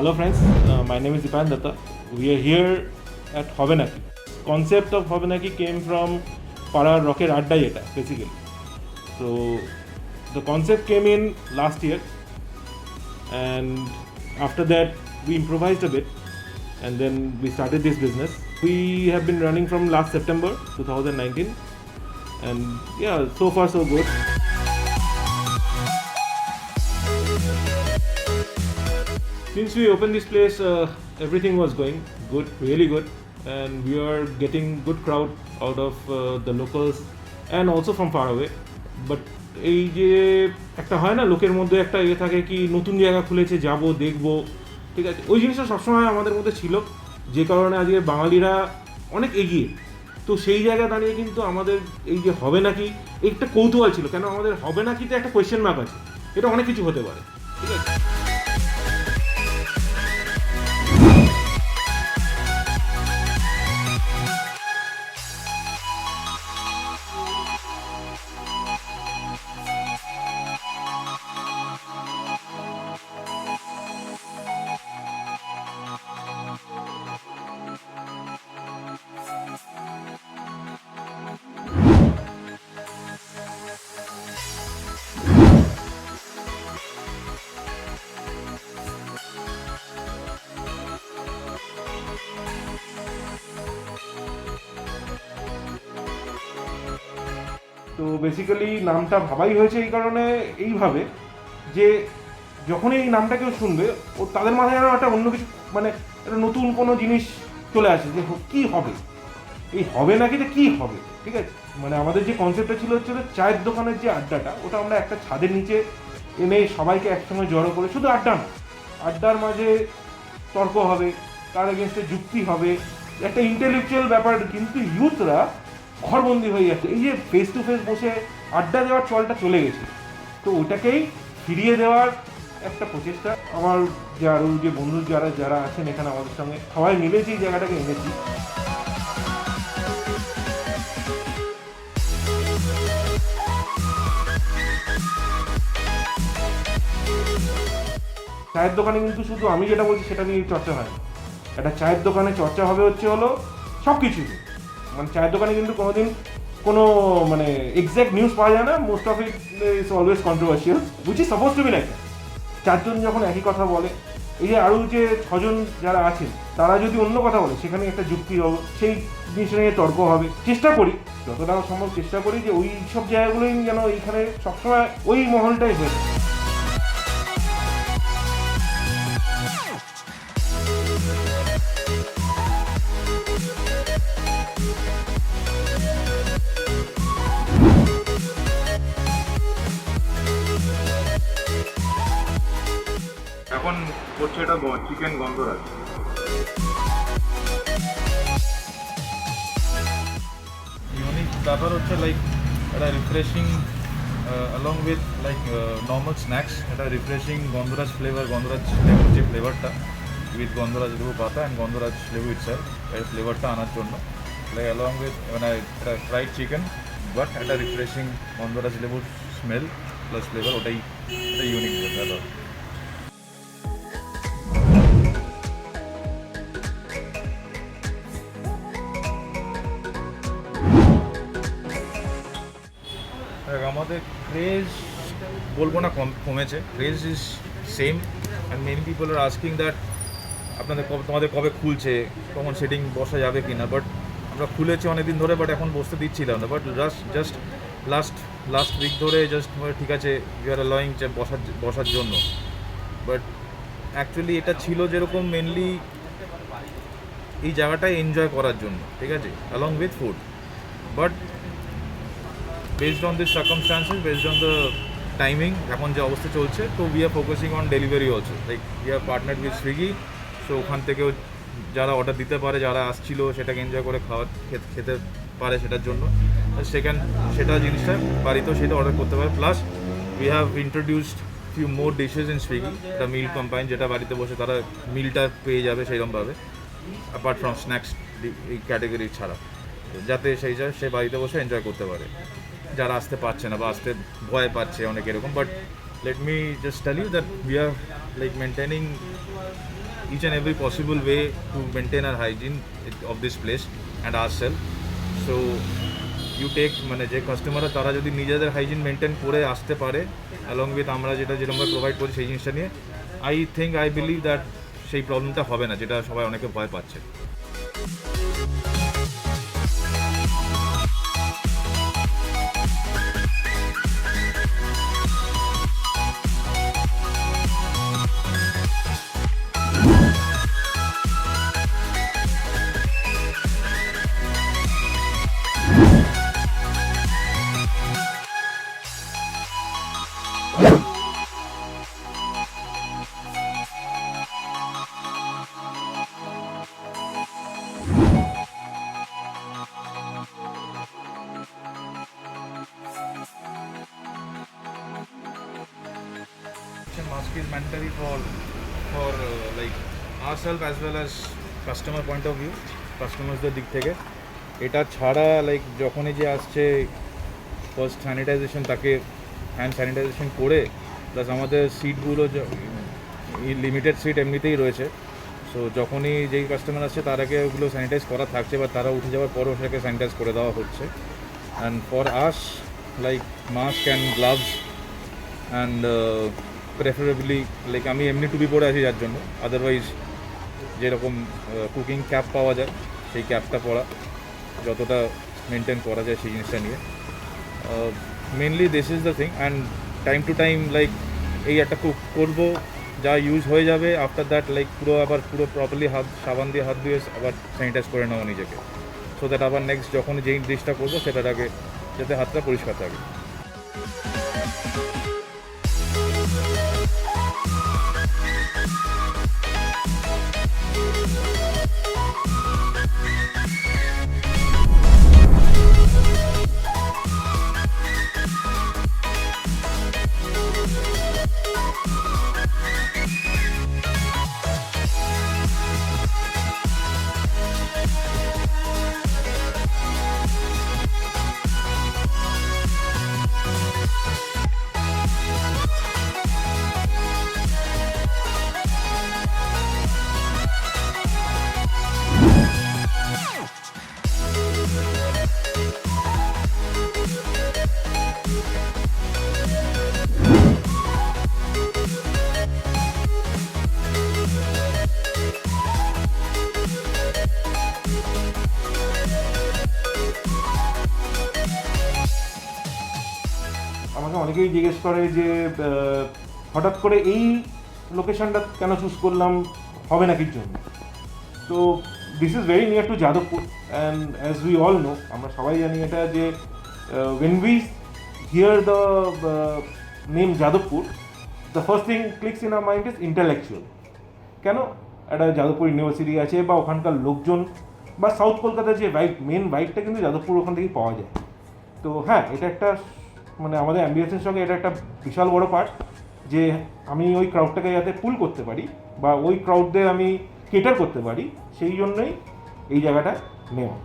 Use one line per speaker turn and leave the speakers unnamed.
Hello friends, my name is Dipan Datta. We are here at Hobenaki. Concept of Hobenaki came from Para Rocker Adda eta basically. So the concept came in last year, and after that we improvised a bit, and then we started this business. We have been running from last September 2019, and yeah, so far so good. Since we opened this place, everything was going good, really good, and we are getting good crowd out of the locals and also from far away. But এই যে একটা হয় না লোকের মধ্যে একটা ইয়ে থাকে কি নতুন জায়গা খুলেছে যাবো দেখবো, ঠিক আছে, ওই জিনিসটা সবসময় আমাদের মধ্যে ছিল, যে কারণে আজকে বাঙালিরা অনেক এগিয়ে। তো সেই জায়গায় দাঁড়িয়ে কিন্তু আমাদের এই যে হবে নাকি একটা কৌতূহল ছিল, কেন আমাদের হবে নাকিতে একটা কোয়েশ্চেন মার্ক আছে, এটা অনেক কিছু হতে পারে, ঠিক আছে। তো বেসিক্যালি নামটা ভাবাই হয়েছে এই কারণে এইভাবে যে যখনই এই নামটা কেউ শুনবে ও তাদের মাথায় যেন একটা অন্য কিছু, মানে একটা নতুন কোনো জিনিস চলে আসে যে কী হবে, এই হবে নাকি যে কী হবে, ঠিক আছে। মানে আমাদের যে কনসেপ্টটা ছিল হচ্ছে চায়ের দোকানের যে আড্ডাটা, ওটা আমরা একটা ছাদের নিচে এনে সবাইকে একসঙ্গে জড়ো করে, শুধু আড্ডা না, আড্ডার মাঝে তর্ক হবে, তার এগেনস্টে যুক্তি হবে, একটা ইন্টেলেকচুয়াল ব্যাপার। কিন্তু ইউথরা ঘরবন্দি হয়ে যাচ্ছে, এই যে ফেস টু ফেস বসে আড্ডা দেওয়ার চলটা চলে গেছে, তো ওটাকেই ফিরিয়ে দেওয়ার একটা প্রচেষ্টা। আমার যে আরও যে বন্ধু যারা আছেন এখানে আমাদের সঙ্গে, সবাই মিলে যে জায়গাটাকে এনেছি। চায়ের দোকানে কিন্তু শুধু আমি যেটা বলছি সেটা নিয়ে চর্চা হয় না, একটা চায়ের দোকানে চর্চা হবে হলো সব কিছু। মানে চায়ের দোকানে কিন্তু কোনোদিন কোনো মানে এক্স্যাক্ট নিউজ পাওয়া যায় না, most of it is always controversial, which is suppose two be like. চারজন যখন একই কথা বলে, এই যে আরও যে ছজন যারা আছেন তারা যদি অন্য কথা বলে, সেখানে একটা যুক্তি হবে, সেই জিনিসটা নিয়ে তর্ক হবে। চেষ্টা করি যতটা সম্ভব, চেষ্টা করি যে ওই সব জায়গাগুলোই যেন এইখানে সবসময় ওই মহলটাই হয়ে থাকে। এখন করছে এটা চিকেন গন্ধরাজ।
ইউনিক ব্যাপার হচ্ছে লাইক এটা refreshing along with like normal snacks, এটা রিফ্রেশিং গন্ধরাজ ফ্লেভার, গন্ধরাজ লেবুর যে ফ্লেভারটা উইথ গন্ধরাজ লেবু পাতা অ্যান্ড গন্ধরাজ লেবু ইটসেলফ, এর ফ্লেভারটা আনার জন্য লাইক along with মানে এটা ফ্রাইড চিকেন, বাট একটা রিফ্রেশিং গন্ধরাজ লেবুর স্মেল প্লাস ফ্লেভার, ওটাই এটা ইউনিক ব্যাপার। আমাদের ক্রেজ বলবো না কমেছে, craze is same, and many people R asking that তোমাদের কবে খুলছে, কখন সেটিং বসা যাবে কি না। বাট আমরা খুলেছি অনেকদিন ধরে, বাট এখন বসতে দিচ্ছিলাম না। বাট জাস্ট লাস্ট উইক ধরে জাস্ট ঠিক আছে ইউ আর অ্যালাউইং বসার জন্য। বাট অ্যাকচুয়ালি এটা ছিল যেরকম মেনলি এই জায়গাটায় এনজয় করার জন্য, ঠিক আছে, along with food. But based on these circumstances, based on the timing, এখন যে অবস্থা চলছে, তো we are focusing on delivery also, like we are partnered with Swiggy, so ওখান থেকেও যারা অর্ডার দিতে পারে, যারা আসছিল সেটাকে এনজয় করে খেতে পারে, সেটার জন্য সেটা জিনিসটা বাড়িতেও সেটা অর্ডার করতে পারে। Plus we have introduced few more dishes in Swiggy, the meal combine, যেটা বাড়িতে বসে তারা মিলটা পেয়ে যাবে সেইরকমভাবে, অ্যাপার্ট ফ্রম স্ন্যাক্স এই ক্যাটাগরি ছাড়া, যাতে সে বাড়িতে বসে এনজয় করতে পারে, যারা আসতে পারছে না বা আসতে ভয় পাচ্ছে অনেক এরকম। But let me just tell you that we are like maintaining each and every possible way to maintain our hygiene of this place and ourselves. So you take মানে যে কাস্টমাররা তারা যদি নিজেদের হাইজিন মেনটেন করে আসতে পারে অ্যালং উইথ আমরা যেরকমভাবে প্রোভাইড করি সেই জিনিসটা নিয়ে, আই বিলিভ দ্যাট সেই প্রবলেমটা হবে না, যেটা সবাই অনেকে ভয় পাচ্ছে। Mask is mandatory for like ourselves as well as customer point of view, কাস্টমারদের দিক থেকে। এটা ছাড়া লাইক যখনই যে আসছে ফার্স্ট স্যানিটাইজেশন, তাকে হ্যান্ড স্যানিটাইজেশন করে, প্লাস আমাদের সিটগুলো লিমিটেড সিট এমনিতেই রয়েছে। সো যখনই যেই কাস্টমার আসছে তার আগে ওগুলো স্যানিটাইজ করা থাকছে, বা তারা উঠে যাওয়ার পরও সেটাকে স্যানিটাইজ করে দেওয়া হচ্ছে। And for us like mask and gloves and preferably like আমি এমনি টুপি পরে আছি যার জন্য, আদারওয়াইজ যেরকম কুকিং ক্যাপ পাওয়া যায় সেই ক্যাপটা পরা, যতটা মেনটেন করা যায় সেই জিনিসটা নিয়ে। Mainly this is the thing. And time to time like এই একটা কুক করবো, যা ইউজ হয়ে যাবে, আফটার দ্যাট লাইক পুরো প্রপারলি সাবান দিয়ে হাত ধুয়ে আবার স্যানিটাইজ করে নেওয়া নিজেকে, সো দ্যাট আবার নেক্সট যখন যেই ডিশটা করবো সেটার আগে যাতে হাতটা পরিষ্কার থাকে।
আমাকে অনেকেই জিজ্ঞেস করে যে হঠাৎ করে এই লোকেশনটা কেন চুজ করলাম, হবে না কির জন্য। তো this is very near to Jadavpur, and as we all know, আমরা সবাই জানি এটা যে when we hear the name Jadavpur, the first thing clicks in our mind is intellectual। কেন? একটা যাদবপুর ইউনিভার্সিটি আছে, বা ওখানকার লোকজন, বা সাউথ কলকাতার যে ভাইব, মেন ভাইবটা কিন্তু যাদবপুর ওখান থেকেই পাওয়া যায়। তো হ্যাঁ, এটা একটা মানে আমাদের অ্যাম্বিয়েন্সের সঙ্গে এটা একটা বিশাল বড় পার্ট, যে আমি ওই ক্রাউডটাকে যাতে পুল করতে পারি, বা ওই ক্রাউডদের আমি কেটার করতে পারি, সেই জন্যই এই জায়গাটা নেওয়া।